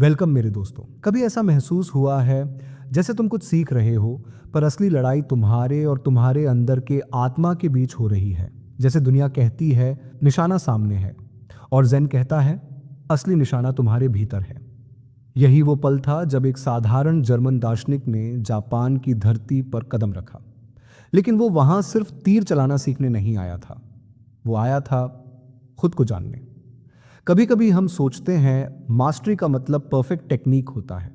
Welcome मेरे दोस्तों। कभी ऐसा महसूस हुआ है जैसे तुम कुछ सीख रहे हो पर असली लड़ाई तुम्हारे और तुम्हारे अंदर के आत्मा के बीच हो रही है। जैसे दुनिया कहती है निशाना सामने है और ज़ेन कहता है असली निशाना तुम्हारे भीतर है। यही वो पल था जब एक साधारण जर्मन दार्शनिक ने जापान की धरती पर कदम रखा। लेकिन वो वहां सिर्फ तीर चलाना सीखने नहीं आया था, वो आया था खुद को जानने। कभी कभी हम सोचते हैं मास्टरी का मतलब परफेक्ट टेक्निक होता है,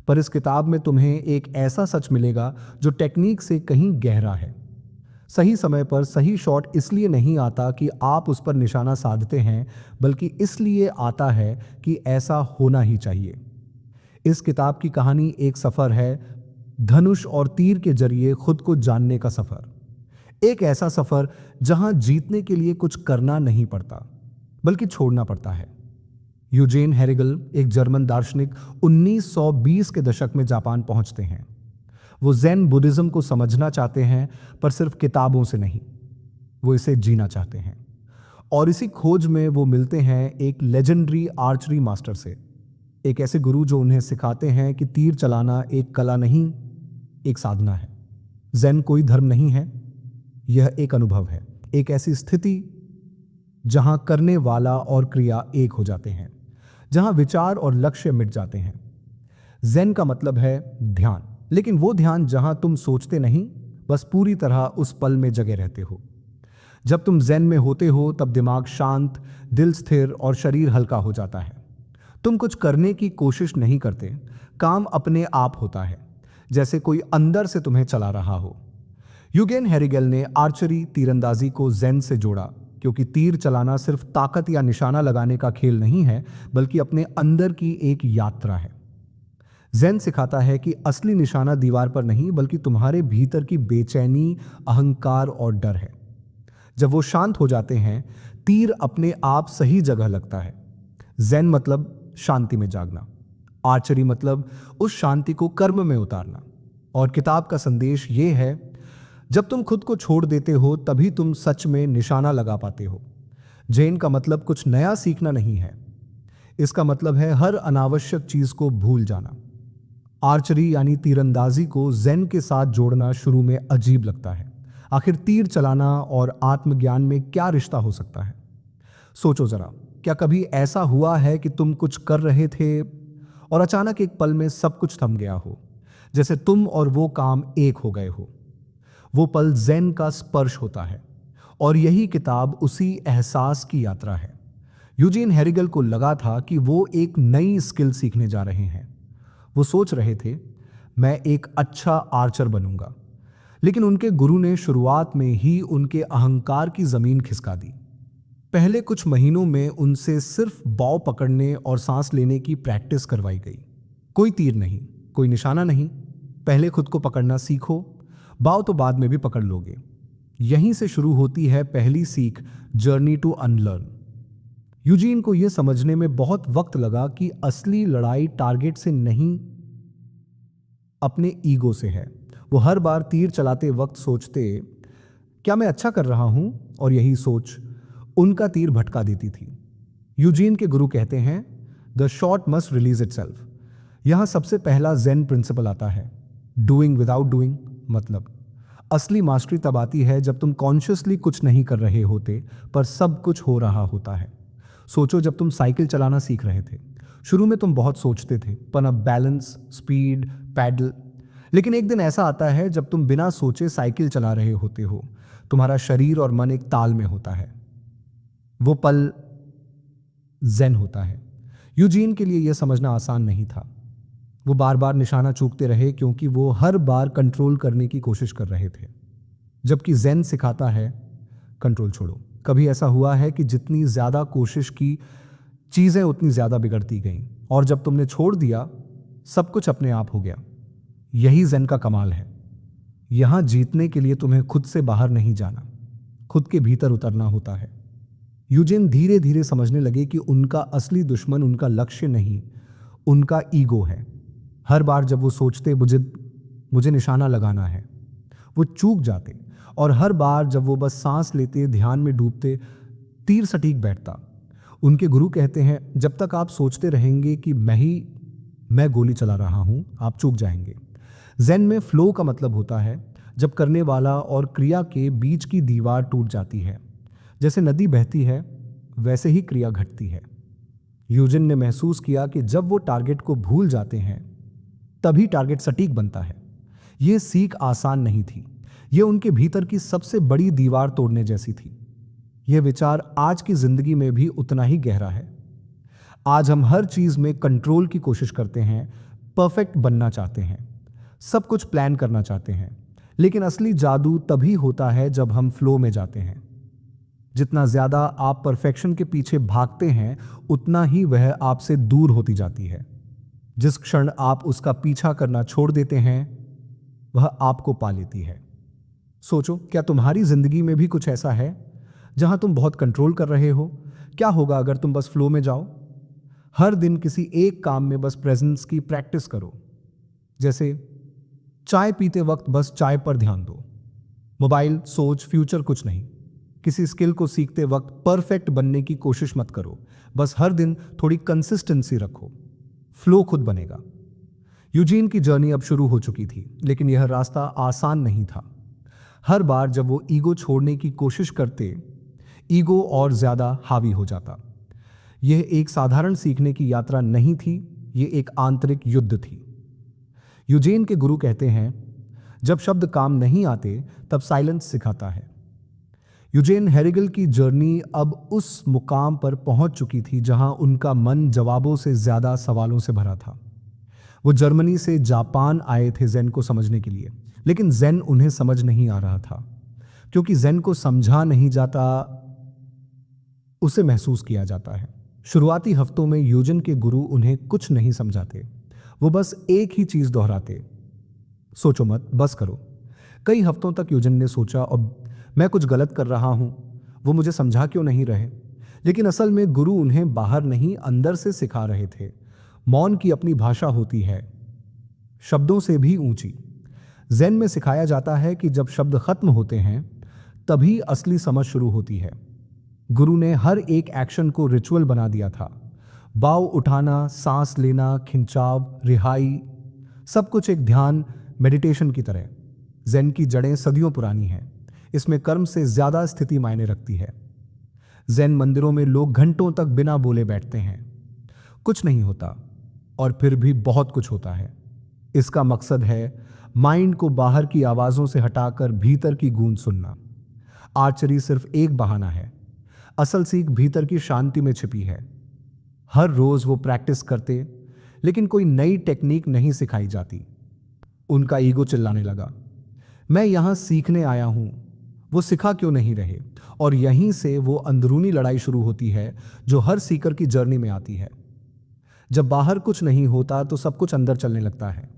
पर इस किताब में तुम्हें एक ऐसा सच मिलेगा जो टेक्निक से कहीं गहरा है। सही समय पर सही शॉट इसलिए नहीं आता कि आप उस पर निशाना साधते हैं, बल्कि इसलिए आता है कि ऐसा होना ही चाहिए। इस किताब की कहानी एक सफर है, धनुष और तीर के जरिए खुद को जानने का सफर। एक ऐसा सफर जहां जीतने के लिए कुछ करना नहीं पड़ता, बल्कि छोड़ना पड़ता है। यूजेन हेरिगल, एक जर्मन दार्शनिक, 1920 के दशक में जापान पहुंचते हैं। वो ज़ेन बुद्धिज्म को समझना चाहते हैं, पर सिर्फ किताबों से नहीं, वो इसे जीना चाहते हैं। और इसी खोज में वो मिलते हैं एक लेजेंडरी आर्चरी मास्टर से, एक ऐसे गुरु जो उन्हें सिखाते हैं कि तीर चलाना एक कला नहीं, एक साधना है। ज़ेन कोई धर्म नहीं है, यह एक अनुभव है, एक ऐसी स्थिति जहां करने वाला और क्रिया एक हो जाते हैं, जहां विचार और लक्ष्य मिट जाते हैं। ज़ेन का मतलब है ध्यान, लेकिन वो ध्यान जहां तुम सोचते नहीं, बस पूरी तरह उस पल में जगे रहते हो। जब तुम ज़ेन में होते हो तब दिमाग शांत, दिल स्थिर और शरीर हल्का हो जाता है। तुम कुछ करने की कोशिश नहीं करते, काम अपने आप होता है, जैसे कोई अंदर से तुम्हें चला रहा हो। यूगेन हेरिगल ने आर्चरी, तीरंदाजी को ज़ेन से जोड़ा, क्योंकि तीर चलाना सिर्फ ताकत या निशाना लगाने का खेल नहीं है, बल्कि अपने अंदर की एक यात्रा है। ज़ेन सिखाता है कि असली निशाना दीवार पर नहीं, बल्कि तुम्हारे भीतर की बेचैनी, अहंकार और डर है। जब वो शांत हो जाते हैं, तीर अपने आप सही जगह लगता है। ज़ेन मतलब शांति में जागना, आर्चरी मतलब उस शांति को कर्म में उतारना। और किताब का संदेश ये है, जब तुम खुद को छोड़ देते हो तभी तुम सच में निशाना लगा पाते हो। ज़ेन का मतलब कुछ नया सीखना नहीं है, इसका मतलब है हर अनावश्यक चीज को भूल जाना। आर्चरी यानी तीरंदाजी को ज़ेन के साथ जोड़ना शुरू में अजीब लगता है। आखिर तीर चलाना और आत्मज्ञान में क्या रिश्ता हो सकता है? सोचो जरा, क्या कभी ऐसा हुआ है कि तुम कुछ कर रहे थे और अचानक एक पल में सब कुछ थम गया हो, जैसे तुम और वो काम एक हो गए हो? वो पल ज़ेन का स्पर्श होता है, और यही किताब उसी एहसास की यात्रा है। यूजीन हेरिगल को लगा था कि वो एक नई स्किल सीखने जा रहे हैं। वो सोच रहे थे मैं एक अच्छा आर्चर बनूंगा, लेकिन उनके गुरु ने शुरुआत में ही उनके अहंकार की जमीन खिसका दी। पहले कुछ महीनों में उनसे सिर्फ बॉव पकड़ने और सांस लेने की प्रैक्टिस करवाई गई। कोई तीर नहीं, कोई निशाना नहीं, पहले खुद को पकड़ना सीखो, बाव तो बाद में भी पकड़ लोगे। यहीं से शुरू होती है पहली सीख, जर्नी टू अनलर्न। यूजीन को यह समझने में बहुत वक्त लगा कि असली लड़ाई टारगेट से नहीं, अपने ईगो से है। वो हर बार तीर चलाते वक्त सोचते, क्या मैं अच्छा कर रहा हूं? और यही सोच उनका तीर भटका देती थी। यूजीन के गुरु कहते हैं, the shot must release itself. यहां सबसे पहला ज़ेन प्रिंसिपल आता है, डूइंग विदाउट डूइंग। मतलब असली मास्टरी तब आती है जब तुम कॉन्शियसली कुछ नहीं कर रहे होते, पर सब कुछ हो रहा होता है। सोचो, जब तुम साइकिल चलाना सीख रहे थे, शुरू में तुम बहुत सोचते थे, पर अब बैलेंस, स्पीड, पैडल। लेकिन एक दिन ऐसा आता है जब तुम बिना सोचे साइकिल चला रहे होते हो, तुम्हारा शरीर और मन एक ताल में होता है। वो पल ज़ेन होता है। यूजीन के लिए यह समझना आसान नहीं था। वो बार बार निशाना चूकते रहे, क्योंकि वो हर बार कंट्रोल करने की कोशिश कर रहे थे, जबकि ज़ेन सिखाता है कंट्रोल छोड़ो। कभी ऐसा हुआ है कि जितनी ज्यादा कोशिश की, चीजें उतनी ज्यादा बिगड़ती गईं, और जब तुमने छोड़ दिया, सब कुछ अपने आप हो गया। यही ज़ेन का कमाल है। यहां जीतने के लिए तुम्हें खुद से बाहर नहीं जाना, खुद के भीतर उतरना होता है। यूजीन धीरे धीरे समझने लगे कि उनका असली दुश्मन उनका लक्ष्य नहीं, उनका ईगो है। हर बार जब वो सोचते मुझे निशाना लगाना है, वो चूक जाते, और हर बार जब वो बस सांस लेते, ध्यान में डूबते, तीर सटीक बैठता। उनके गुरु कहते हैं, जब तक आप सोचते रहेंगे कि मैं गोली चला रहा हूं, आप चूक जाएंगे। ज़ेन में फ्लो का मतलब होता है जब करने वाला और क्रिया के बीच की दीवार टूट जाती है। जैसे नदी बहती है, वैसे ही क्रिया घटती है। यूजिन ने महसूस किया कि जब वो टारगेट को भूल जाते हैं, तभी टारगेट सटीक बनता है। ये सीख आसान नहीं थी। ये उनके भीतर की सबसे बड़ी दीवार तोड़ने जैसी थी। यह विचार आज की जिंदगी में भी उतना ही गहरा है। आज हम हर चीज में कंट्रोल की कोशिश करते हैं, परफेक्ट बनना चाहते हैं, सब कुछ प्लान करना चाहते हैं। लेकिन असली जादू तभी होता है जब हम फ्लो में जाते हैं। जितना ज्यादा आप परफेक्शन के पीछे भागते हैं, उतना ही वह आपसे दूर होती जाती है। जिस क्षण आप उसका पीछा करना छोड़ देते हैं, वह आपको पा लेती है। सोचो, क्या तुम्हारी जिंदगी में भी कुछ ऐसा है जहां तुम बहुत कंट्रोल कर रहे हो? क्या होगा अगर तुम बस फ्लो में जाओ? हर दिन किसी एक काम में बस प्रेजेंस की प्रैक्टिस करो। जैसे चाय पीते वक्त बस चाय पर ध्यान दो। मोबाइल, सोच, फ्यूचर कुछ नहीं। किसी स्किल को सीखते वक्त परफेक्ट बनने की कोशिश मत करो। बस हर दिन थोड़ी कंसिस्टेंसी रखो, फ्लो खुद बनेगा। यूजीन की जर्नी अब शुरू हो चुकी थी, लेकिन यह रास्ता आसान नहीं था। हर बार जब वो ईगो छोड़ने की कोशिश करते, ईगो और ज्यादा हावी हो जाता। यह एक साधारण सीखने की यात्रा नहीं थी, यह एक आंतरिक युद्ध थी। यूजेन के गुरु कहते हैं, जब शब्द काम नहीं आते, तब साइलेंस सिखाता है। यूजेन हेरिगल की जर्नी अब उस मुकाम पर पहुंच चुकी थी जहां उनका मन जवाबों से ज्यादा सवालों से भरा था। वो जर्मनी से जापान आए थे ज़ेन को समझने के लिए, लेकिन ज़ेन उन्हें समझ नहीं आ रहा था, क्योंकि ज़ेन को समझा नहीं जाता, उसे महसूस किया जाता है। शुरुआती हफ्तों में यूजन के गुरु उन्हें कुछ नहीं समझाते, वो बस एक ही चीज दोहराते, सोचो मत, बस करो। कई हफ्तों तक यूजन ने सोचा, अब मैं कुछ गलत कर रहा हूं, वो मुझे समझा क्यों नहीं रहे? लेकिन असल में गुरु उन्हें बाहर नहीं, अंदर से सिखा रहे थे। मौन की अपनी भाषा होती है, शब्दों से भी ऊंची। ज़ेन में सिखाया जाता है कि जब शब्द खत्म होते हैं, तभी असली समझ शुरू होती है। गुरु ने हर एक एक्शन को रिचुअल बना दिया था। बाव उठाना, सांस लेना, खिंचाव, रिहाई, सब कुछ एक ध्यान, मेडिटेशन की तरह। ज़ेन की जड़ें सदियों पुरानी हैं। इसमें कर्म से ज्यादा स्थिति मायने रखती है। ज़ेन मंदिरों में लोग घंटों तक बिना बोले बैठते हैं, कुछ नहीं होता, और फिर भी बहुत कुछ होता है। इसका मकसद है माइंड को बाहर की आवाजों से हटाकर भीतर की गूंज सुनना। आर्चरी सिर्फ एक बहाना है, असल सीख भीतर की शांति में छिपी है। हर रोज वो प्रैक्टिस करते, लेकिन कोई नई टेक्निक नहीं सिखाई जाती। उनका ईगो चिल्लाने लगा, मैं यहां सीखने आया हूं, वो सिखा क्यों नहीं रहे? और यहीं से वो अंदरूनी लड़ाई शुरू होती है जो हर सीकर की जर्नी में आती है। जब बाहर कुछ नहीं होता तो सब कुछ अंदर चलने लगता है।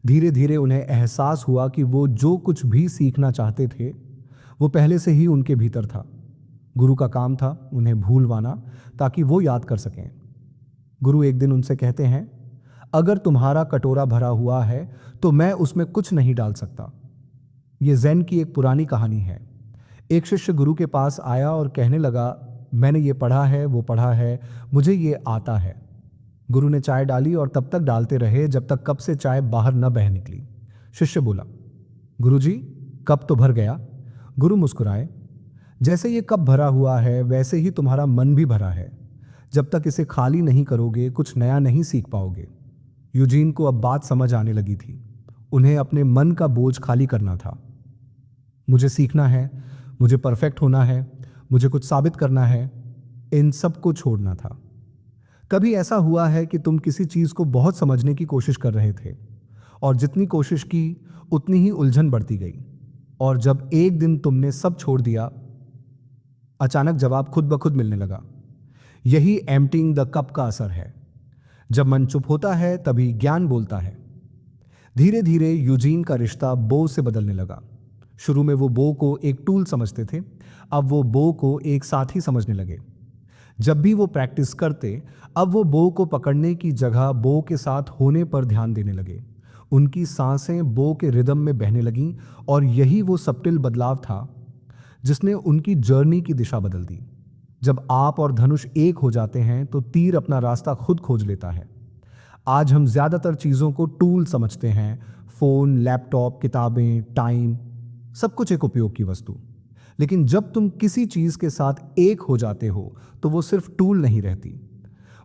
धीरे धीरे उन्हें एहसास हुआ कि वो जो कुछ भी सीखना चाहते थे, वो पहले से ही उनके भीतर था। गुरु का काम था उन्हें भूलवाना, ताकि वो याद कर सकें। गुरु एक दिन उनसे कहते हैं, अगर तुम्हारा कटोरा भरा हुआ है तो मैं उसमें कुछ नहीं डाल सकता। ये ज़ेन की एक पुरानी कहानी है। एक शिष्य गुरु के पास आया और कहने लगा, मैंने ये पढ़ा है, वो पढ़ा है, मुझे ये आता है। गुरु ने चाय डाली और तब तक डालते रहे जब तक कप से चाय बाहर न बह निकली। शिष्य बोला, गुरुजी, कप तो भर गया। गुरु मुस्कुराए, जैसे ये कप भरा हुआ है, वैसे ही तुम्हारा मन भी भरा है। जब तक इसे खाली नहीं करोगे, कुछ नया नहीं सीख पाओगे। यूजीन को अब बात समझ आने लगी थी। उन्हें अपने मन का बोझ खाली करना था। मुझे सीखना है, मुझे परफेक्ट होना है, मुझे कुछ साबित करना है, इन सब को छोड़ना था। कभी ऐसा हुआ है कि तुम किसी चीज को बहुत समझने की कोशिश कर रहे थे, और जितनी कोशिश की उतनी ही उलझन बढ़ती गई, और जब एक दिन तुमने सब छोड़ दिया, अचानक जवाब खुद ब खुद मिलने लगा। यही एम्प्टिंग द कप का असर है। जब मन चुप होता है, तभी ज्ञान बोलता है। धीरे धीरे यूजीन का रिश्ता बो से बदलने लगा। शुरू में वो बो को एक टूल समझते थे, अब वो बो को एक साथी समझने लगे। जब भी वो प्रैक्टिस करते, अब वो बो को पकड़ने की जगह बो के साथ होने पर ध्यान देने लगे। उनकी सांसें बो के रिदम में बहने लगीं, और यही वो सब्टिल बदलाव था जिसने उनकी जर्नी की दिशा बदल दी। जब आप और धनुष एक हो जाते हैं तो तीर अपना रास्ता खुद खोज लेता है। आज हम ज्यादातर चीजों को टूल समझते हैं, फोन, लैपटॉप, किताबें, टाइम, सब कुछ एक उपयोग की वस्तु। लेकिन जब तुम किसी चीज के साथ एक हो जाते हो तो वो सिर्फ टूल नहीं रहती,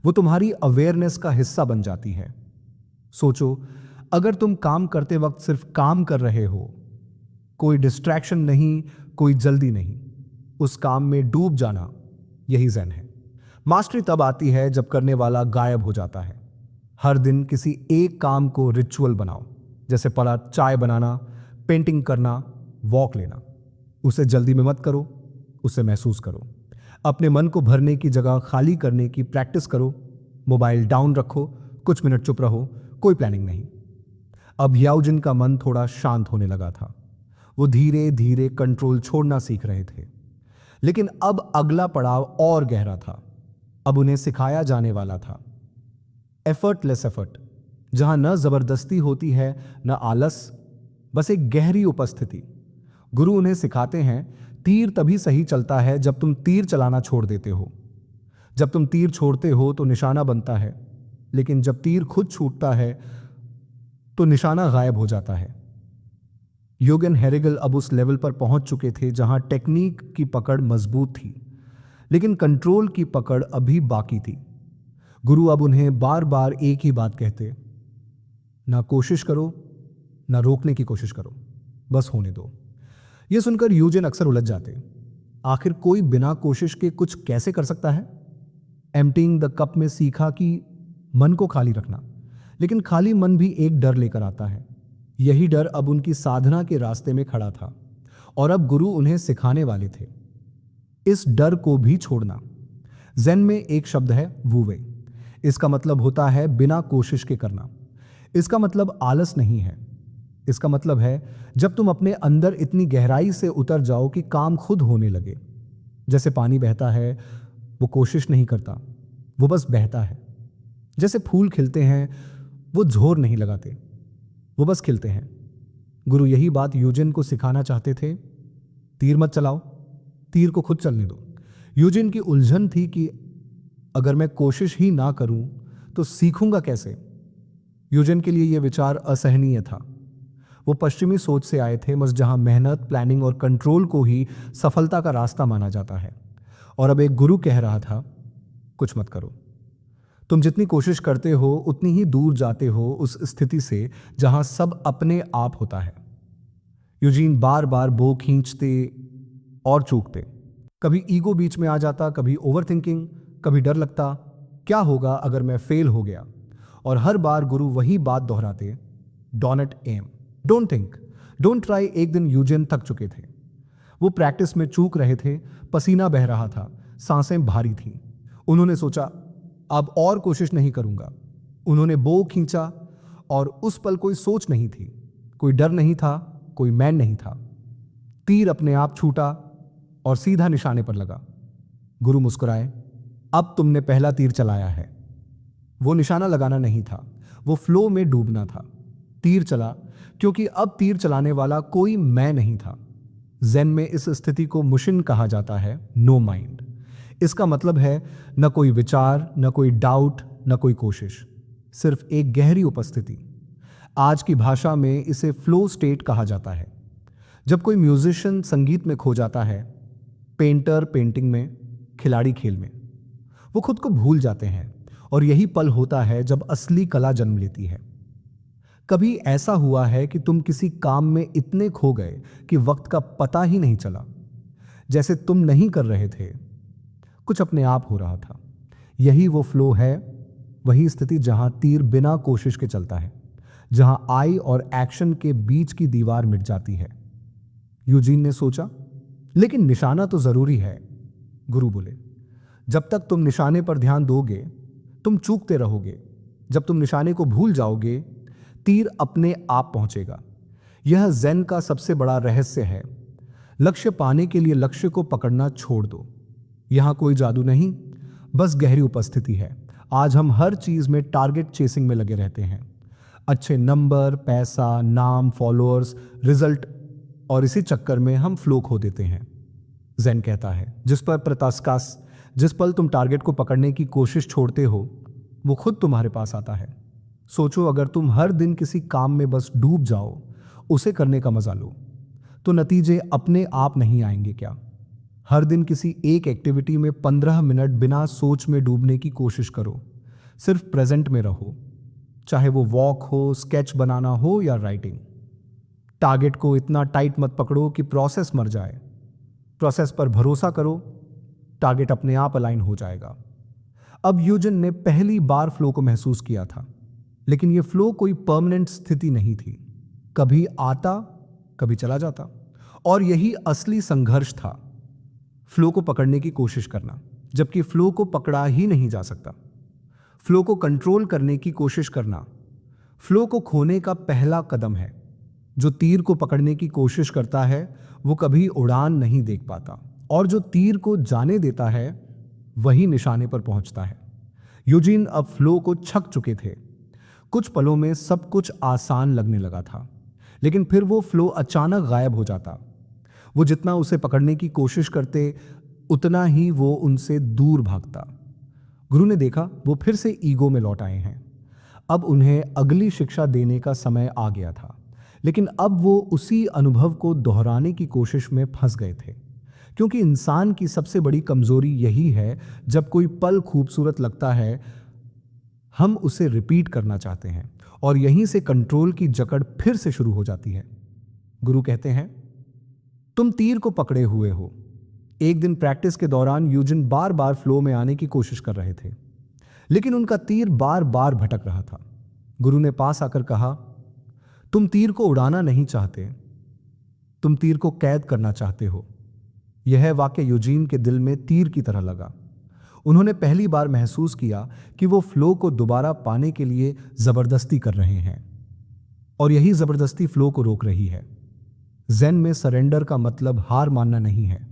वो तुम्हारी अवेयरनेस का हिस्सा बन जाती है। सोचो, अगर तुम काम करते वक्त सिर्फ काम कर रहे हो, कोई डिस्ट्रैक्शन नहीं, कोई जल्दी नहीं, उस काम में डूब जाना, यही ज़ेन है। मास्टरी तब आती है जब करने वाला गायब हो जाता है। हर दिन किसी एक काम को रिचुअल बनाओ, जैसे पढ़ा, चाय बनाना, पेंटिंग करना, वॉक लेना। उसे जल्दी में मत करो, उसे महसूस करो। अपने मन को भरने की जगह खाली करने की प्रैक्टिस करो। मोबाइल डाउन रखो, कुछ मिनट चुप रहो, कोई प्लानिंग नहीं। अब याओजिन का मन थोड़ा शांत होने लगा था। वो धीरे धीरे कंट्रोल छोड़ना सीख रहे थे। लेकिन अब अगला पड़ाव और गहरा था। अब उन्हें सिखाया जाने वाला था एफर्टलेस एफर्ट, जहां न जबरदस्ती होती है न आलस, बस एक गहरी उपस्थिति। गुरु उन्हें सिखाते हैं, तीर तभी सही चलता है जब तुम तीर चलाना छोड़ देते हो। जब तुम तीर छोड़ते हो तो निशाना बनता है, लेकिन जब तीर खुद छूटता है तो निशाना गायब हो जाता है। योगेन हेरिगल अब उस लेवल पर पहुंच चुके थे जहां टेक्निक की पकड़ मजबूत थी, लेकिन कंट्रोल की पकड़ अभी बाकी थी। गुरु अब उन्हें बार बार एक ही बात कहते, ना कोशिश करो, ना रोकने की कोशिश करो, बस होने दो। यह सुनकर यूजिन अक्सर उलझ जाते। आखिर कोई बिना कोशिश के कुछ कैसे कर सकता है? एम्प्टीइंग द कप में सीखा कि मन को खाली रखना, लेकिन खाली मन भी एक डर लेकर आता है। यही डर अब उनकी साधना के रास्ते में खड़ा था, और अब गुरु उन्हें सिखाने वाले थे इस डर को भी छोड़ना। ज़ेन में एक शब्द है वुवे। इसका मतलब होता है बिना कोशिश के करना। इसका मतलब आलस नहीं है। इसका मतलब है जब तुम अपने अंदर इतनी गहराई से उतर जाओ कि काम खुद होने लगे। जैसे पानी बहता है, वो कोशिश नहीं करता, वो बस बहता है। जैसे फूल खिलते हैं, वो झोर नहीं लगाते, वो बस खिलते हैं। गुरु यही बात यूजिन को सिखाना चाहते थे। तीर मत चलाओ, तीर को खुद चलने दो। यूजिन की उलझन थी कि अगर मैं कोशिश ही ना करूं तो सीखूंगा कैसे? यूजिन के लिए यह विचार असहनीय था। वो पश्चिमी सोच से आए थे, बस जहां मेहनत, प्लानिंग और कंट्रोल को ही सफलता का रास्ता माना जाता है। और अब एक गुरु कह रहा था, कुछ मत करो। तुम जितनी कोशिश करते हो उतनी ही दूर जाते हो उस स्थिति से जहां सब अपने आप होता है। यूजीन बार बार बो खींचते और चूकते। कभी ईगो बीच में आ जाता, कभी ओवरथिंकिंग, कभी डर लगता, क्या होगा अगर मैं फेल हो गया? और हर बार गुरु वही बात दोहराते, don't aim, don't think, don't try. एक दिन यूजिन थक चुके थे। वो प्रैक्टिस में चूक रहे थे, पसीना बह रहा था, सांसें भारी थीं। उन्होंने सोचा, अब और कोशिश नहीं करूंगा। उन्होंने बो खींचा और उस पल कोई सोच नहीं थी, कोई डर नहीं था, कोई मैन नहीं था। तीर अपने आप छूटा और सीधा निशाने पर लगा। गुरु मुस्कुराए, अब तुमने पहला तीर चलाया है। वो निशाना लगाना नहीं था, वो फ्लो में डूबना था। तीर चला क्योंकि अब तीर चलाने वाला कोई मैं नहीं था। ज़ेन में इस स्थिति को मुशिन कहा जाता है, नो माइंड। इसका मतलब है न कोई विचार, न कोई डाउट, न कोई कोशिश, सिर्फ एक गहरी उपस्थिति। आज की भाषा में इसे फ्लो स्टेट कहा जाता है। जब कोई म्यूजिशियन संगीत में खो जाता है, पेंटर पेंटिंग में, खिलाड़ी खेल में, वो खुद को भूल जाते हैं। और यही पल होता है जब असली कला जन्म लेती है। कभी ऐसा हुआ है कि तुम किसी काम में इतने खो गए कि वक्त का पता ही नहीं चला, जैसे तुम नहीं कर रहे थे, कुछ अपने आप हो रहा था। यही वो फ्लो है, वही स्थिति जहां तीर बिना कोशिश के चलता है, जहां आई और एक्शन के बीच की दीवार मिट जाती है। यूजीन ने सोचा, लेकिन निशाना तो जरूरी है। गुरु बोले, जब तक तुम निशाने पर ध्यान दोगे तुम चूकते रहोगे। जब तुम निशाने को भूल जाओगे तीर अपने आप पहुंचेगा। यह ज़ेन का सबसे बड़ा रहस्य है। लक्ष्य पाने के लिए लक्ष्य को पकड़ना छोड़ दो। यहां कोई जादू नहीं, बस गहरी उपस्थिति है। आज हम हर चीज में टारगेट चेसिंग में लगे रहते हैं। अच्छे नंबर, पैसा, नाम, फॉलोअर्स, रिजल्ट, और इसी चक्कर में हम फ्लो खो देते हैं। ज़ेन कहता है, जिस पर प्रतास्कास, जिस पल तुम टारगेट को पकड़ने की कोशिश छोड़ते हो, वो खुद तुम्हारे पास आता है। सोचो, अगर तुम हर दिन किसी काम में बस डूब जाओ, उसे करने का मजा लो, तो नतीजे अपने आप नहीं आएंगे क्या? हर दिन किसी एक एक्टिविटी में 15 मिनट बिना सोच में डूबने की कोशिश करो। सिर्फ प्रेजेंट में रहो, चाहे वो वॉक हो, स्केच बनाना हो या राइटिंग। टारगेट को इतना टाइट मत पकड़ो कि प्रोसेस मर जाए। प्रोसेस पर भरोसा करो, टारगेट अपने आप अलाइन हो जाएगा। अब यूजन ने पहली बार फ्लो को महसूस किया था, लेकिन यह फ्लो कोई परमानेंट स्थिति नहीं थी। कभी आता, कभी चला जाता। और यही असली संघर्ष था, फ्लो को पकड़ने की कोशिश करना, जबकि फ्लो को पकड़ा ही नहीं जा सकता। फ्लो को कंट्रोल करने की कोशिश करना फ्लो को खोने का पहला कदम है। जो तीर को पकड़ने की कोशिश करता है, वो कभी उड़ान नहीं देख पाता, और जो तीर को जाने देता है, वही निशाने पर पहुंचता है। यूजीन अब फ्लो को छक चुके थे। कुछ पलों में सब कुछ आसान लगने लगा था, लेकिन फिर वो फ्लो अचानक गायब हो जाता। वो जितना उसे पकड़ने की कोशिश करते, उतना ही वो उनसे दूर भागता। गुरु ने देखा वो फिर से ईगो में लौट आए हैं। अब उन्हें अगली शिक्षा देने का समय आ गया था, लेकिन अब वो उसी अनुभव को दोहराने की कोशिश में फंस गए थे। क्योंकि इंसान की सबसे बड़ी कमजोरी यही है, जब कोई पल खूबसूरत लगता है, हम उसे रिपीट करना चाहते हैं, और यहीं से कंट्रोल की जकड़ फिर से शुरू हो जाती है। गुरु कहते हैं, तुम तीर को पकड़े हुए हो। एक दिन प्रैक्टिस के दौरान यूजिन बार बार फ्लो में आने की कोशिश कर रहे थे, लेकिन उनका तीर बार बार भटक रहा था। गुरु ने पास आकर कहा, तुम तीर को उड़ाना नहीं चाहते, तुम तीर को कैद करना चाहते हो। यह वाक्य यूजीन के दिल में तीर की तरह लगा। उन्होंने पहली बार महसूस किया कि वो फ्लो को दोबारा पाने के लिए जबरदस्ती कर रहे हैं, और यही जबरदस्ती फ्लो को रोक रही है। ज़ेन में सरेंडर का मतलब हार मानना नहीं है,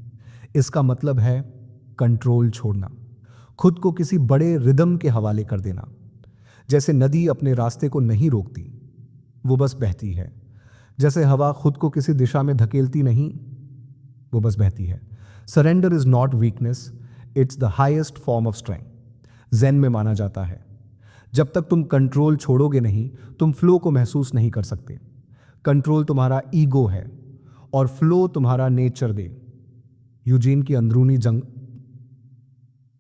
इसका मतलब है कंट्रोल छोड़ना, खुद को किसी बड़े रिदम के हवाले कर देना। जैसे नदी अपने रास्ते को नहीं रोकती, वो बस बहती है। जैसे हवा खुद को किसी दिशा में धकेलती नहीं, वो बस बहती है। Surrender is not weakness, it's the highest form of strength, Zen में माना जाता है। जब तक तुम कंट्रोल छोड़ोगे नहीं, तुम फ्लो को महसूस नहीं कर सकते। कंट्रोल तुम्हारा ईगो है और फ्लो तुम्हारा नेचर दे। यूजीन की अंदरूनी जंग,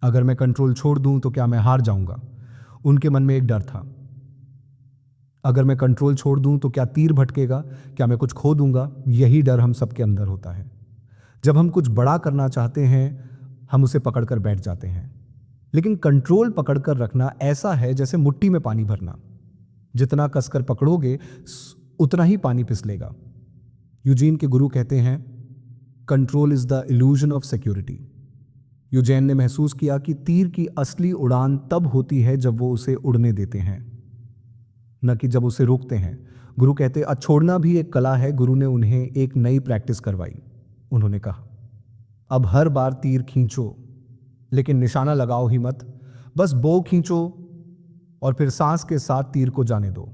अगर मैं कंट्रोल छोड़ दूं तो क्या मैं हार जाऊंगा? उनके मन में एक डर था। अगर मैं कंट्रोल छोड़ दूं तो क्या तीर भटकेगा? क्या मैं कुछ खो दूंगा? यही डर हम सबके अंदर होता है। जब हम कुछ बड़ा करना चाहते हैं, हम उसे पकड़कर बैठ जाते हैं। लेकिन कंट्रोल पकड़कर रखना ऐसा है जैसे मुट्ठी में पानी भरना। जितना कसकर पकड़ोगे, उतना ही पानी पिसलेगा। यूजीन के गुरु कहते हैं, control is the illusion of security. Eugen ने महसूस किया कि तीर की असली उड़ान तब होती है जब वो उसे उड़ने देते हैं, न कि जब उसे रोकते हैं। गुरु कहते, छोड़ना भी एक कला है। गुरु ने उन्हें एक नई प्रैक्टिस करवाई। उन्होंने कहा, अब हर बार तीर खींचो, लेकिन निशाना लगाओ ही मत। बस बो खींचो और फिर सांस के साथ तीर को जाने दो।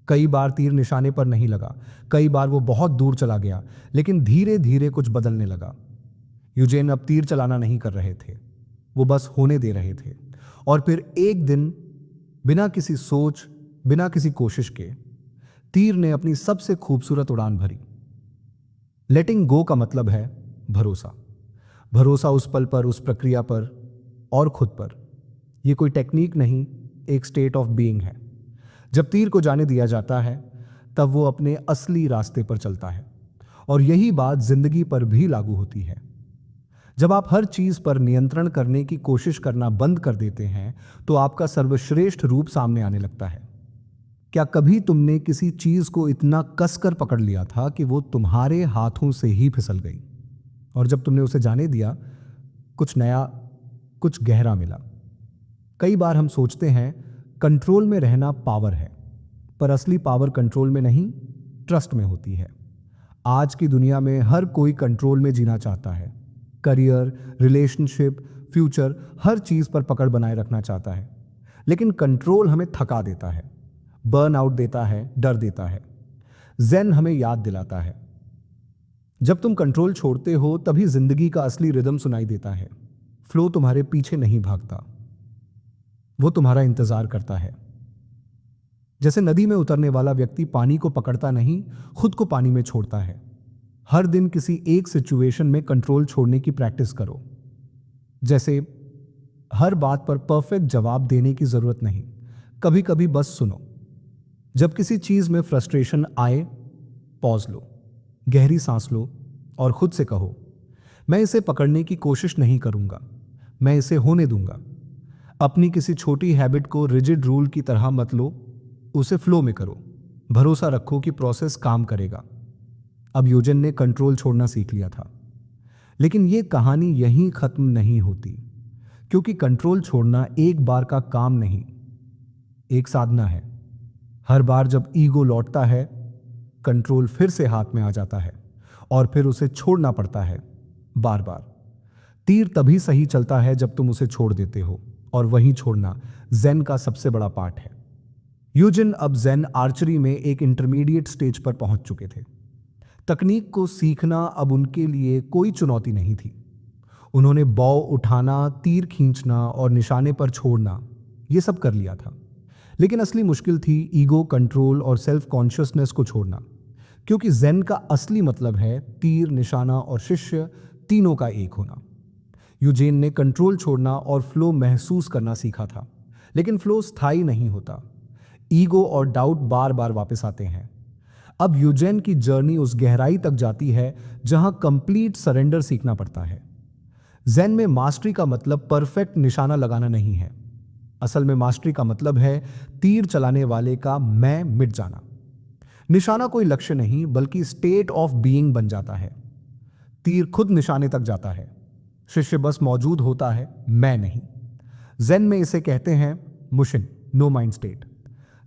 कई बार तीर निशाने पर नहीं लगा, कई बार वो बहुत दूर चला गया, लेकिन धीरे धीरे कुछ बदलने लगा। यूजेन अब तीर चलाना नहीं कर रहे थे, वो बस होने दे रहे थे। और फिर एक दिन, बिना किसी सोच, बिना किसी कोशिश के, तीर ने अपनी सबसे खूबसूरत उड़ान भरी। लेटिंग गो का मतलब है भरोसा। भरोसा उस पल पर, उस प्रक्रिया पर और खुद पर। यह कोई टेक्निक नहीं, एक स्टेट ऑफ बीइंग है। जब तीर को जाने दिया जाता है, तब वो अपने असली रास्ते पर चलता है। और यही बात जिंदगी पर भी लागू होती है। जब आप हर चीज पर नियंत्रण करने की कोशिश करना बंद कर देते हैं, तो आपका सर्वश्रेष्ठ रूप सामने आने लगता है। क्या कभी तुमने किसी चीज को इतना कसकर पकड़ लिया था कि वो तुम्हारे हाथों से ही फिसल गई, और जब तुमने उसे जाने दिया, कुछ नया, कुछ गहरा मिला? कई बार हम सोचते हैं कंट्रोल में रहना पावर है, पर असली पावर कंट्रोल में नहीं, ट्रस्ट में होती है। आज की दुनिया में हर कोई कंट्रोल में जीना चाहता है। करियर, रिलेशनशिप, फ्यूचर, हर चीज पर पकड़ बनाए रखना चाहता है। लेकिन कंट्रोल हमें थका देता है, बर्न आउट देता है, डर देता है। ज़ेन हमें याद दिलाता है, जब तुम कंट्रोल छोड़ते हो, तभी जिंदगी का असली रिदम सुनाई देता है। फ्लो तुम्हारे पीछे नहीं भागता, वो तुम्हारा इंतजार करता है। जैसे नदी में उतरने वाला व्यक्ति पानी को पकड़ता नहीं, खुद को पानी में छोड़ता है। हर दिन किसी एक सिचुएशन में कंट्रोल छोड़ने की प्रैक्टिस करो। जैसे हर बात पर परफेक्ट जवाब देने की जरूरत नहीं, कभी कभी बस सुनो। जब किसी चीज में फ्रस्ट्रेशन आए, पॉज लो, गहरी सांस लो और खुद से कहो, मैं इसे पकड़ने की कोशिश नहीं करूंगा, मैं इसे होने दूंगा। अपनी किसी छोटी हैबिट को रिजिड रूल की तरह मत लो, उसे फ्लो में करो। भरोसा रखो कि प्रोसेस काम करेगा। अब यूजन ने कंट्रोल छोड़ना सीख लिया था, लेकिन यह कहानी यहीं खत्म नहीं होती, क्योंकि कंट्रोल छोड़ना एक बार का काम नहीं, एक साधना है। हर बार जब ईगो लौटता है, कंट्रोल फिर से हाथ में आ जाता है और फिर उसे छोड़ना पड़ता है बार बार। तीर तभी सही चलता है जब तुम उसे छोड़ देते हो, और वहीं छोड़ना ज़ेन का सबसे बड़ा पार्ट है। यूजिन अब ज़ेन आर्चरी में एक इंटरमीडिएट स्टेज पर पहुंच चुके थे। तकनीक को सीखना अब उनके लिए कोई चुनौती नहीं थी। उन्होंने बॉ उठाना, तीर खींचना और निशाने पर छोड़ना, यह सब कर लिया था। लेकिन असली मुश्किल थी ईगो, कंट्रोल और सेल्फ कॉन्शियसनेस को छोड़ना, क्योंकि ज़ेन का असली मतलब है तीर, निशाना और शिष्य तीनों का एक होना। यूजेन ने कंट्रोल छोड़ना और फ्लो महसूस करना सीखा था, लेकिन फ्लो स्थायी नहीं होता। ईगो और डाउट बार बार वापस आते हैं। अब यूजेन की जर्नी उस गहराई तक जाती है जहां कंप्लीट सरेंडर सीखना पड़ता है। ज़ेन में मास्टरी का मतलब परफेक्ट निशाना लगाना नहीं है। असल में मास्टरी का मतलब है तीर चलाने वाले का मैं मिट जाना। निशाना कोई लक्ष्य नहीं, बल्कि स्टेट ऑफ बीइंग बन जाता है। तीर खुद निशाने तक जाता है, शिष्य बस मौजूद होता है, मैं नहीं। ज़ेन में इसे कहते हैं मुशिन, नो माइंड स्टेट,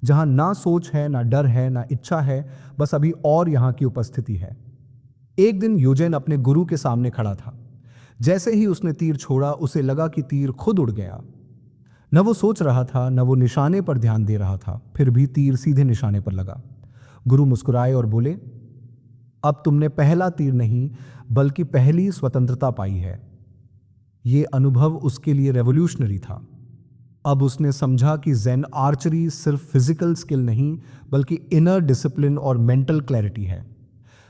जहां ना सोच है, ना डर है, ना इच्छा है, बस अभी और यहां की उपस्थिति है। एक दिन यूजेन अपने गुरु के सामने खड़ा था। जैसे ही उसने तीर छोड़ा, उसे लगा कि तीर खुद उड़ गया। न वो सोच रहा था, न वो निशाने पर ध्यान दे रहा था, फिर भी तीर सीधे निशाने पर लगा। गुरु मुस्कुराए और बोले, अब तुमने पहला तीर नहीं, बल्कि पहली स्वतंत्रता पाई है। ये अनुभव उसके लिए रेवोल्यूशनरी था। अब उसने समझा कि ज़ेन आर्चरी सिर्फ फिजिकल स्किल नहीं, बल्कि इनर डिसिप्लिन और मेंटल क्लैरिटी है।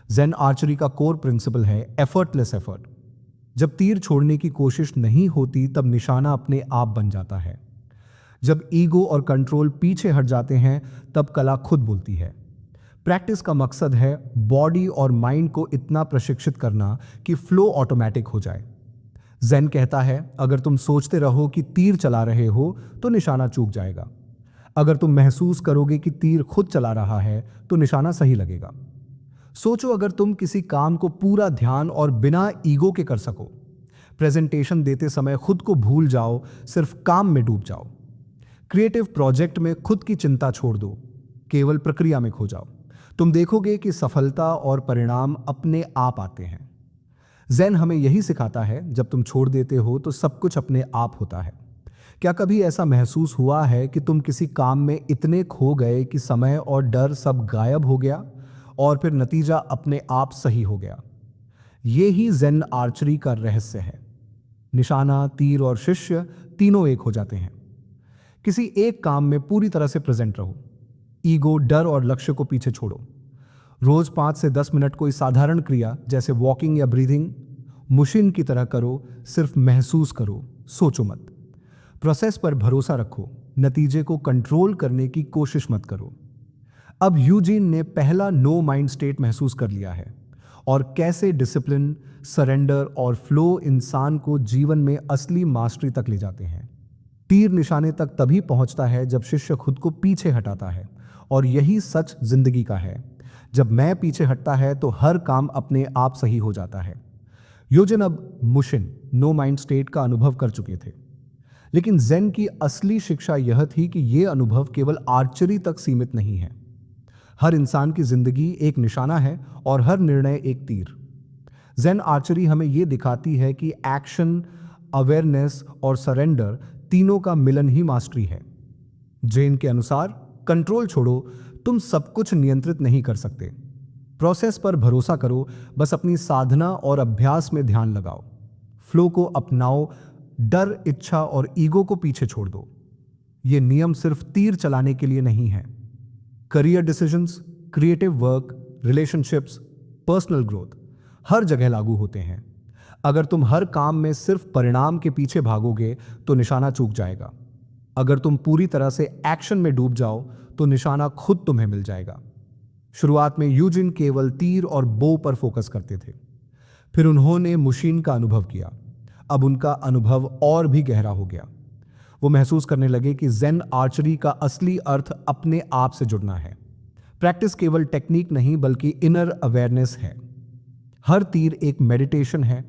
ज़ेन आर्चरी का कोर प्रिंसिपल है एफर्टलेस एफर्ट। जब तीर छोड़ने की कोशिश नहीं होती, तब निशाना अपने आप बन जाता है। जब ईगो और कंट्रोल पीछे हट जाते हैं, तब कला खुद बोलती है। प्रैक्टिस का मकसद है बॉडी और माइंड को इतना प्रशिक्षित करना कि फ्लो ऑटोमेटिक हो जाए। ज़ेन कहता है, अगर तुम सोचते रहो कि तीर चला रहे हो तो निशाना चूक जाएगा। अगर तुम महसूस करोगे कि तीर खुद चला रहा है तो निशाना सही लगेगा। सोचो, अगर तुम किसी काम को पूरा ध्यान और बिना ईगो के कर सको। प्रेजेंटेशन देते समय खुद को भूल जाओ, सिर्फ काम में डूब जाओ। क्रिएटिव प्रोजेक्ट में खुद की चिंता छोड़ दो, केवल प्रक्रिया में खो जाओ। तुम देखोगे कि सफलता और परिणाम अपने आप आते हैं। ज़ेन हमें यही सिखाता है, जब तुम छोड़ देते हो तो सब कुछ अपने आप होता है। क्या कभी ऐसा महसूस हुआ है कि तुम किसी काम में इतने खो गए कि समय और डर सब गायब हो गया और फिर नतीजा अपने आप सही हो गया? ये ही ज़ेन आर्चरी का रहस्य है। निशाना, तीर और शिष्य तीनों एक हो जाते हैं। किसी एक काम में पूरी तरह से प्रेजेंट रहो। ईगो, डर और लक्ष्य को पीछे छोड़ो। रोज 5 से 10 मिनट कोई साधारण क्रिया जैसे वॉकिंग या ब्रीथिंग मुशिन की तरह करो। सिर्फ महसूस करो, सोचो मत। प्रोसेस पर भरोसा रखो, नतीजे को कंट्रोल करने की कोशिश मत करो। अब यूजीन ने पहला नो माइंड स्टेट महसूस कर लिया है, और कैसे डिसिप्लिन, सरेंडर और फ्लो इंसान को जीवन में असली मास्टरी तक ले जाते हैं। तीर निशाने तक तभी पहुंचता है जब शिष्य खुद को पीछे हटाता है, और यही सच जिंदगी का है। जब मैं पीछे हटता है तो हर काम अपने आप सही हो जाता है। यूजिन अब मुशिन, नो माइंड स्टेट का अनुभव कर चुके थे, लेकिन ज़ेन की असली शिक्षा यह थी कि यह अनुभव केवल आर्चरी तक सीमित नहीं है। हर इंसान की जिंदगी एक निशाना है और हर निर्णय एक तीर। ज़ेन आर्चरी हमें यह दिखाती है कि एक्शन, अवेयरनेस और सरेंडर तीनों का मिलन ही मास्टरी है। जैन के अनुसार कंट्रोल छोड़ो, तुम सब कुछ नियंत्रित नहीं कर सकते। प्रोसेस पर भरोसा करो, बस अपनी साधना और अभ्यास में ध्यान लगाओ। फ्लो को अपनाओ, डर, इच्छा और ईगो को पीछे छोड़ दो। ये नियम सिर्फ तीर चलाने के लिए नहीं है। Career decisions, creative work, relationships, personal growth हर जगह लागू होते हैं। अगर तुम हर काम में सिर्फ परिणाम के पीछे भागोगे तो निशाना चूक जाएगा। अगर तुम पूरी तरह से एक्शन में डूब जाओ तो निशाना खुद तुम्हें मिल जाएगा। शुरुआत में यूजिन केवल तीर और बो पर फोकस करते थे। फिर उन्होंने मशीन का अनुभव किया। अब उनका अनुभव और भी गहरा हो गया। वो महसूस करने लगे कि ज़ेन आर्चरी का असली अर्थ अपने आप से जुड़ना है। प्रैक्टिस केवल टेक्निक नहीं बल्कि इनर अवेयरनेस है। हर तीर एक मेडिटेशन है,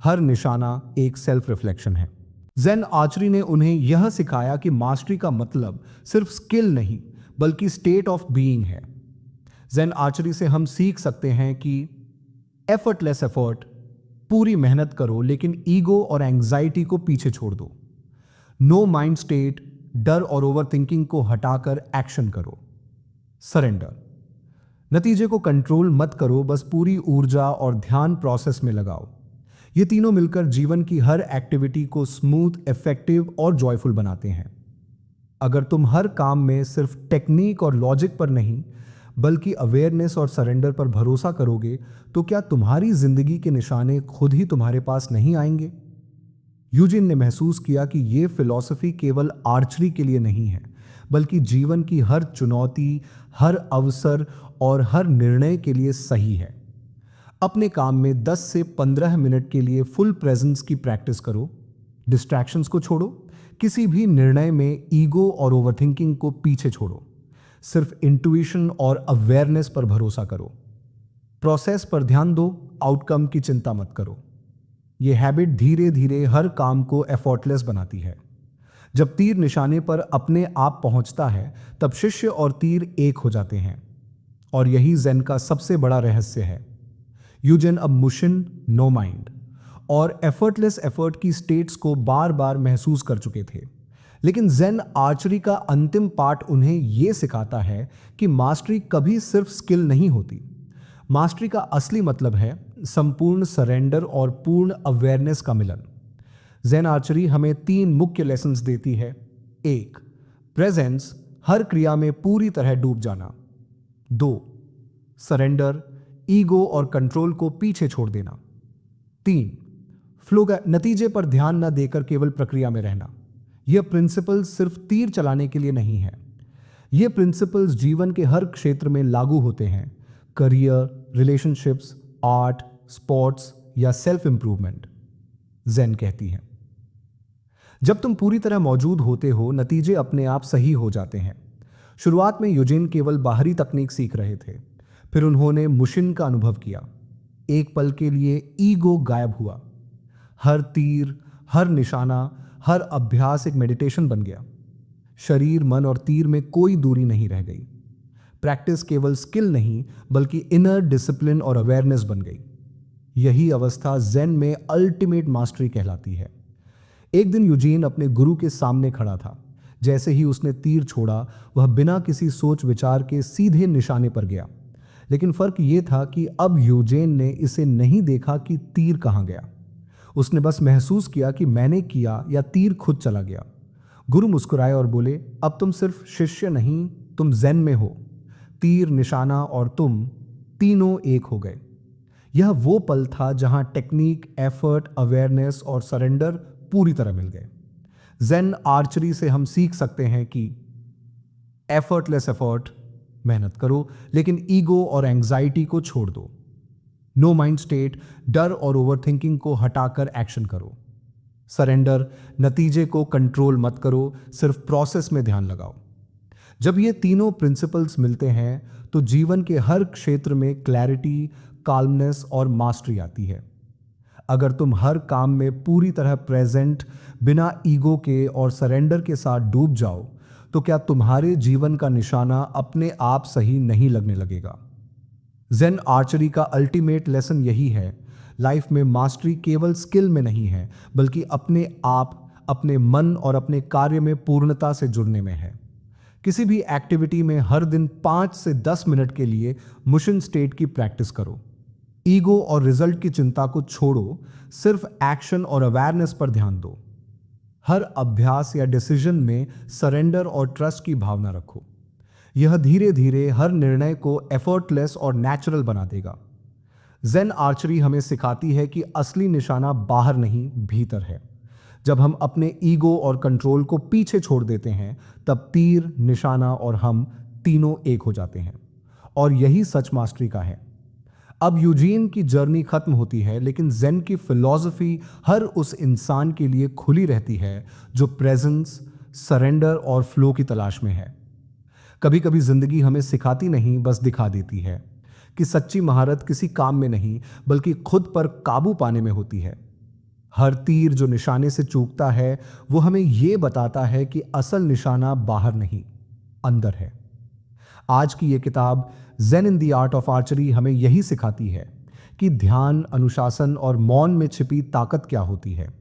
हर निशाना एक सेल्फ रिफ्लेक्शन है। ज़ेन आर्चरी ने उन्हें यह सिखाया कि मास्टरी का मतलब सिर्फ स्किल नहीं बल्कि स्टेट ऑफ बीइंग है। ज़ेन आर्चरी से हम सीख सकते हैं कि एफर्टलेस एफर्ट, पूरी मेहनत करो लेकिन ईगो और एंग्जाइटी को पीछे छोड़ दो। नो माइंड स्टेट, डर और ओवर थिंकिंग को हटाकर एक्शन करो। सरेंडर, नतीजे को कंट्रोल मत करो, बस पूरी ऊर्जा और ध्यान प्रोसेस में लगाओ। ये तीनों मिलकर जीवन की हर एक्टिविटी को स्मूथ, इफेक्टिव और जॉयफुल बनाते हैं। अगर तुम हर काम में सिर्फ टेक्निक और लॉजिक पर नहीं बल्कि अवेयरनेस और सरेंडर पर भरोसा करोगे तो क्या तुम्हारी जिंदगी के निशाने खुद ही तुम्हारे पास नहीं आएंगे? यूजिन ने महसूस किया कि ये फिलॉसफी केवल आर्चरी के लिए नहीं है बल्कि जीवन की हर चुनौती, हर अवसर और हर निर्णय के लिए सही है। अपने काम में 10 से 15 मिनट के लिए फुल प्रेजेंस की प्रैक्टिस करो। डिस्ट्रैक्शंस को छोड़ो। किसी भी निर्णय में ईगो और ओवरथिंकिंग को पीछे छोड़ो। सिर्फ इंट्यूशन और अवेयरनेस पर भरोसा करो। प्रोसेस पर ध्यान दो, आउटकम की चिंता मत करो। यह हैबिट धीरे धीरे हर काम को एफर्टलेस बनाती है। जब तीर निशाने पर अपने आप पहुंचता है तब शिष्य और तीर एक हो जाते हैं। और यही ज़ेन का सबसे बड़ा रहस्य है। यूजिन अब मुशिन, नो माइंड और एफर्टलेस एफर्ट की स्टेट्स को बार बार महसूस कर चुके थे। लेकिन ज़ेन आर्चरी का अंतिम पार्ट उन्हें यह सिखाता है कि मास्टरी कभी सिर्फ स्किल नहीं होती। मास्टरी का असली मतलब है संपूर्ण सरेंडर और पूर्ण अवेयरनेस का मिलन। ज़ेन आर्चरी हमें 3 मुख्य लेसन्स देती है। 1, प्रेजेंस, हर क्रिया में पूरी तरह डूब जाना। 2, सरेंडर, ईगो और कंट्रोल को पीछे छोड़ देना। 3, फ्लो का नतीजे पर ध्यान न देकर केवल प्रक्रिया में रहना। यह प्रिंसिपल सिर्फ तीर चलाने के लिए नहीं है। यह प्रिंसिपल्स जीवन के हर क्षेत्र में लागू होते हैं। करियर, रिलेशनशिप्स, आर्ट, स्पोर्ट्स या सेल्फ इंप्रूवमेंट। ज़ेन कहती है, जब तुम पूरी तरह मौजूद होते हो नतीजे अपने आप सही हो जाते हैं। शुरुआत में यूजिन केवल बाहरी तकनीक सीख रहे थे। फिर उन्होंने मुशिन का अनुभव किया। एक पल के लिए ईगो गायब हुआ। हर तीर, हर निशाना, हर अभ्यास एक मेडिटेशन बन गया। शरीर, मन और तीर में कोई दूरी नहीं रह गई। प्रैक्टिस केवल स्किल नहीं बल्कि इनर डिसिप्लिन और अवेयरनेस बन गई। यही अवस्था ज़ेन में अल्टीमेट मास्टरी कहलाती है। एक दिन यूजीन अपने गुरु के सामने खड़ा था। जैसे ही उसने तीर छोड़ा वह बिना किसी सोच विचार के सीधे निशाने पर गया। लेकिन फर्क यह था कि अब यूजीन ने इसे नहीं देखा कि तीर कहां गया। उसने बस महसूस किया कि मैंने किया या तीर खुद चला गया। गुरु मुस्कुराए और बोले, अब तुम सिर्फ शिष्य नहीं, तुम ज़ेन में हो। तीर, निशाना और तुम तीनों एक हो गए। यह वो पल था जहां टेक्निक, एफर्ट, अवेयरनेस और सरेंडर पूरी तरह मिल गए। ज़ेन आर्चरी से हम सीख सकते हैं कि एफर्टलेस एफर्ट, मेहनत करो लेकिन ईगो और एंग्जाइटी को छोड़ दो। नो माइंड स्टेट, डर और ओवरथिंकिंग को हटाकर एक्शन करो। सरेंडर, नतीजे को कंट्रोल मत करो, सिर्फ प्रोसेस में ध्यान लगाओ। जब ये तीनों प्रिंसिपल्स मिलते हैं तो जीवन के हर क्षेत्र में क्लैरिटी, काल्मनेस और मास्टरी आती है। अगर तुम हर काम में पूरी तरह प्रेजेंट, बिना ईगो के और सरेंडर के साथ डूब जाओ तो क्या तुम्हारे जीवन का निशाना अपने आप सही नहीं लगने लगेगा? ज़ेन आर्चरी का अल्टीमेट लेसन यही है, लाइफ में मास्टरी केवल स्किल में नहीं है बल्कि अपने आप, अपने मन और अपने कार्य में पूर्णता से जुड़ने में है। किसी भी एक्टिविटी में हर दिन 5 से 10 मिनट के लिए मुशिन स्टेट की प्रैक्टिस करो। ईगो और रिजल्ट की चिंता को छोड़ो, सिर्फ एक्शन और अवेयरनेस पर ध्यान दो। हर अभ्यास या डिसीजन में सरेंडर और ट्रस्ट की भावना रखो। यह धीरे धीरे हर निर्णय को एफर्टलेस और नेचुरल बना देगा। जेन आर्चरी हमें सिखाती है कि असली निशाना बाहर नहीं, भीतर है। जब हम अपने ईगो और कंट्रोल को पीछे छोड़ देते हैं, तब तीर, निशाना और हम तीनों एक हो जाते हैं। और यही सच मास्टरी का है। अब यूजीन की जर्नी खत्म होती है, लेकिन जेन की फिलॉसफी हर उस इंसान के लिए खुली रहती है जो प्रेजेंस, सरेंडर और फ्लो की तलाश में है। कभी कभी जिंदगी हमें सिखाती नहीं, बस दिखा देती है कि सच्ची महारत किसी काम में नहीं, बल्कि खुद पर काबू पाने में होती है। हर तीर जो निशाने से चूकता है, वो हमें यह बताता है कि असल निशाना बाहर नहीं, अंदर है। आज की ये किताब Zen in the art of archery हमें यही सिखाती है कि ध्यान, अनुशासन और मौन में छिपी ताकत क्या होती है।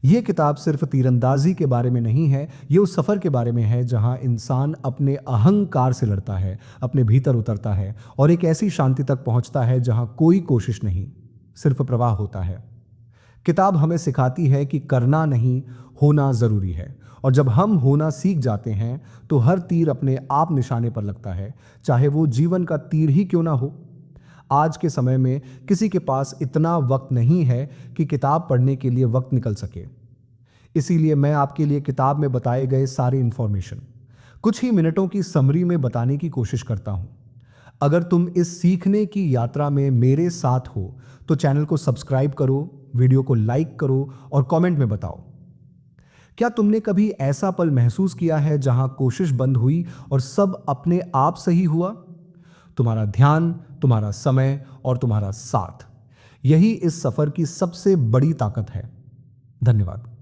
ये किताब सिर्फ तीरंदाजी के बारे में नहीं है, ये उस सफ़र के बारे में है जहां इंसान अपने अहंकार से लड़ता है, अपने भीतर उतरता है और एक ऐसी शांति तक पहुंचता है जहां कोई कोशिश नहीं, सिर्फ प्रवाह होता है। किताब हमें सिखाती है कि करना नहीं, होना ज़रूरी है। और जब हम होना सीख जाते हैं, तो हर तीर अपने आप निशाने पर लगता है, चाहे वो जीवन का तीर ही क्यों ना हो। आज के समय में किसी के पास इतना वक्त नहीं है कि किताब पढ़ने के लिए वक्त निकल सके। इसीलिए मैं आपके लिए किताब में बताए गए सारी इंफॉर्मेशन कुछ ही मिनटों की समरी में बताने की कोशिश करता हूं। अगर तुम इस सीखने की यात्रा में मेरे साथ हो, तो चैनल को सब्सक्राइब करो, वीडियो को लाइक करो और कमेंट में बताओ, क्या तुमने कभी ऐसा पल महसूस किया है जहां कोशिश बंद हुई और सब अपने आप सही हुआ? तुम्हारा ध्यान, तुम्हारा समय और तुम्हारा साथ, यही इस सफर की सबसे बड़ी ताकत है। धन्यवाद।